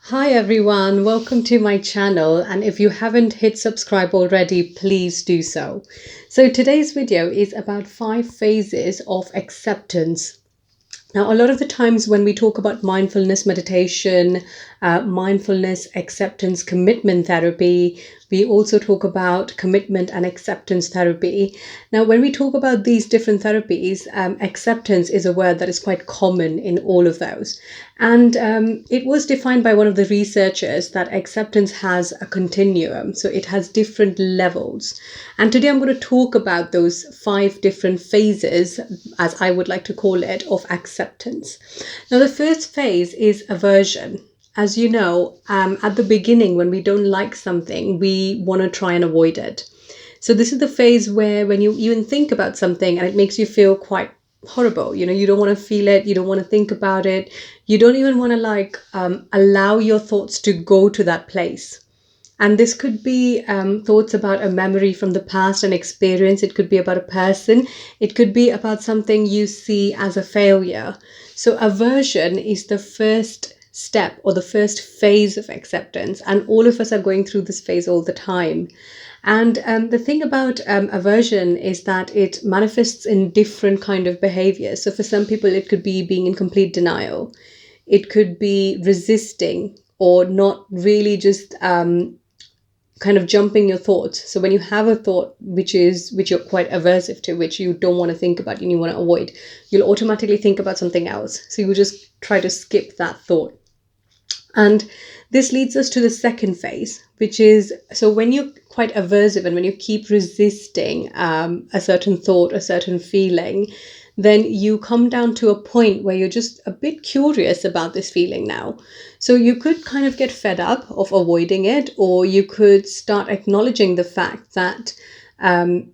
Hi everyone, welcome to my channel, and if you haven't hit subscribe already, please do so. So today's video is about 5 phases of acceptance. Now, a lot of the times when we talk about mindfulness meditation, mindfulness, acceptance, commitment therapy, we also talk about commitment and acceptance therapy. Now, when we talk about these different therapies, acceptance is a word that is quite common in all of those. And it was defined by one of the researchers that acceptance has a continuum, so it has different levels. And today I'm going to talk about those 5 different phases, as I would like to call it, of acceptance. Now, the first phase is aversion. As you know, at the beginning, when we don't like something, we want to try and avoid it. So this is the phase where when you even think about something and it makes you feel quite horrible, you don't want to feel it, you don't want to think about it, you don't even want to allow your thoughts to go to that place. And this could be thoughts about a memory from the past, an experience. It could be about a person. It could be about something you see as a failure. So aversion is the first step or the first phase of acceptance. And all of us are going through this phase all the time. And the thing about aversion is that it manifests in different kind of behaviors. So for some people, it could be being in complete denial. It could be resisting or not really just kind of jumping your thoughts. So when you have a thought which you're quite aversive to, which you don't want to think about and you want to avoid, you'll automatically think about something else. So you will just try to skip that thought. And this leads us to the second phase, which is, so when you're quite aversive and when you keep resisting a certain thought, a certain feeling, then you come down to a point where you're just a bit curious about this feeling now. So you could kind of get fed up of avoiding it, or you could start acknowledging the fact that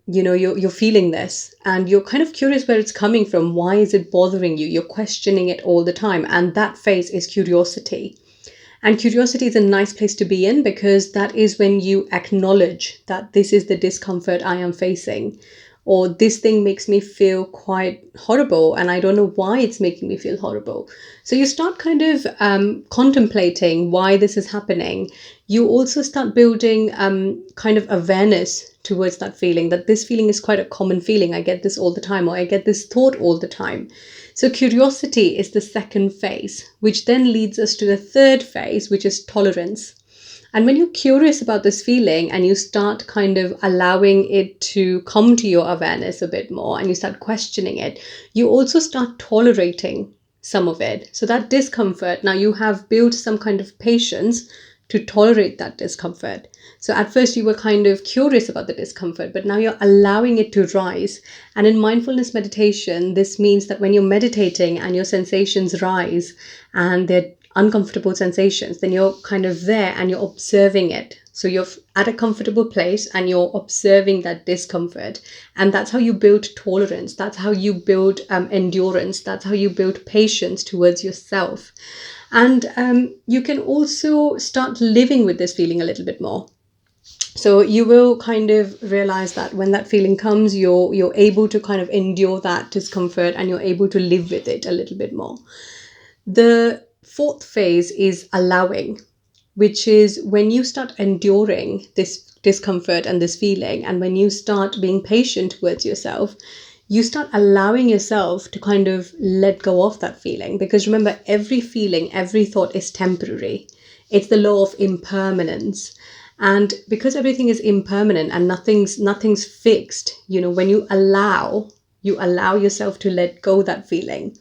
you're feeling this and you're kind of curious where it's coming from. Why is it bothering you? You're questioning it all the time. And that phase is curiosity. And curiosity is a nice place to be in, because that is when you acknowledge that this is the discomfort I am facing, or this thing makes me feel quite horrible and I don't know why it's making me feel horrible. So you start kind of contemplating why this is happening. You also start building kind of awareness towards that feeling, that this feeling is quite a common feeling. I get this all the time, or I get this thought all the time. So curiosity is the second phase, which then leads us to the third phase, which is tolerance. And when you're curious about this feeling and you start kind of allowing it to come to your awareness a bit more and you start questioning it, you also start tolerating some of it. So that discomfort, now you have built some kind of patience to tolerate that discomfort. So at first you were kind of curious about the discomfort, but now you're allowing it to rise. And in mindfulness meditation, this means that when you're meditating and your sensations rise and they're uncomfortable sensations, then you're kind of there and you're observing it. So you're at a comfortable place and you're observing that discomfort. And that's how you build tolerance. That's how you build endurance. That's how you build patience towards yourself. And you can also start living with this feeling a little bit more. So you will kind of realize that when that feeling comes, you're able to kind of endure that discomfort and you're able to live with it a little bit more. The fourth phase is allowing, which is when you start enduring this discomfort and this feeling, and when you start being patient towards yourself, you start allowing yourself to kind of let go of that feeling. Because remember, every feeling, every thought is temporary. It's the law of impermanence. And because everything is impermanent and nothing's fixed, when you allow yourself to let go that feeling,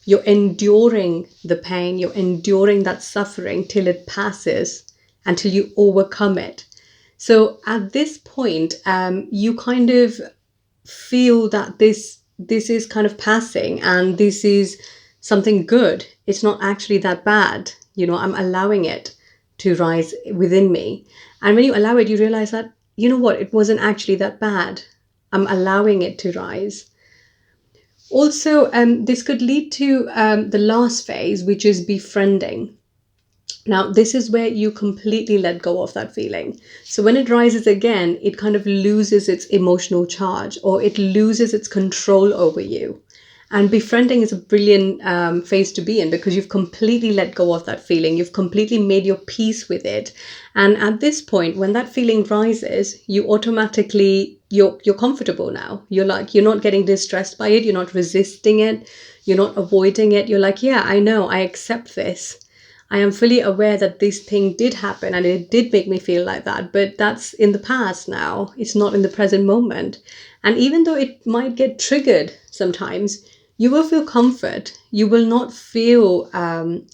you're enduring the pain, you're enduring that suffering till it passes, until you overcome it. So at this point, you kind of feel that this is kind of passing and this is something good. It's not actually that bad. I'm allowing it to rise within me. And when you allow it, you realize that, it wasn't actually that bad. I'm allowing it to rise. Also, this could lead to the last phase, which is befriending. Now, this is where you completely let go of that feeling. So when it rises again, it kind of loses its emotional charge, or it loses its control over you. And befriending is a brilliant phase to be in, because you've completely let go of that feeling. You've completely made your peace with it. And at this point, when that feeling rises, you're comfortable now. You're not getting distressed by it. You're not resisting it. You're not avoiding it. You're like, yeah, I know, I accept this. I am fully aware that this thing did happen and it did make me feel like that, but that's in the past now. It's not in the present moment. And even though it might get triggered sometimes, you will feel comfort. You will not feel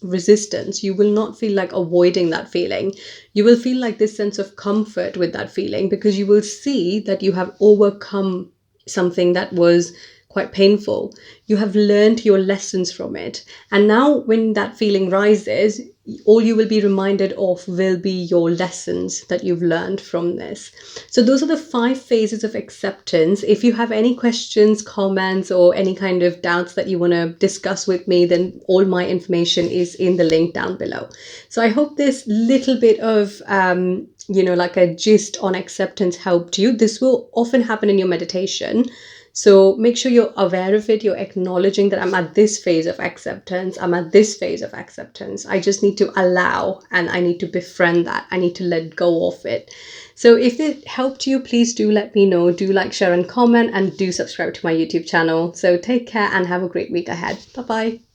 resistance. You will not feel like avoiding that feeling. You will feel like this sense of comfort with that feeling, because you will see that you have overcome something that was quite painful. You have learned your lessons from it. And now, when that feeling rises, all you will be reminded of will be your lessons that you've learned from this. So, those are the 5 phases of acceptance. If you have any questions, comments, or any kind of doubts that you want to discuss with me, then all my information is in the link down below. So, I hope this little bit of like a gist on acceptance helped you. This will often happen in your meditation. So make sure you're aware of it. You're acknowledging that I'm at this phase of acceptance. I'm at this phase of acceptance. I just need to allow, and I need to befriend that. I need to let go of it. So if it helped you, please do let me know. Do like, share, and comment, and do subscribe to my YouTube channel. So take care and have a great week ahead. Bye-bye.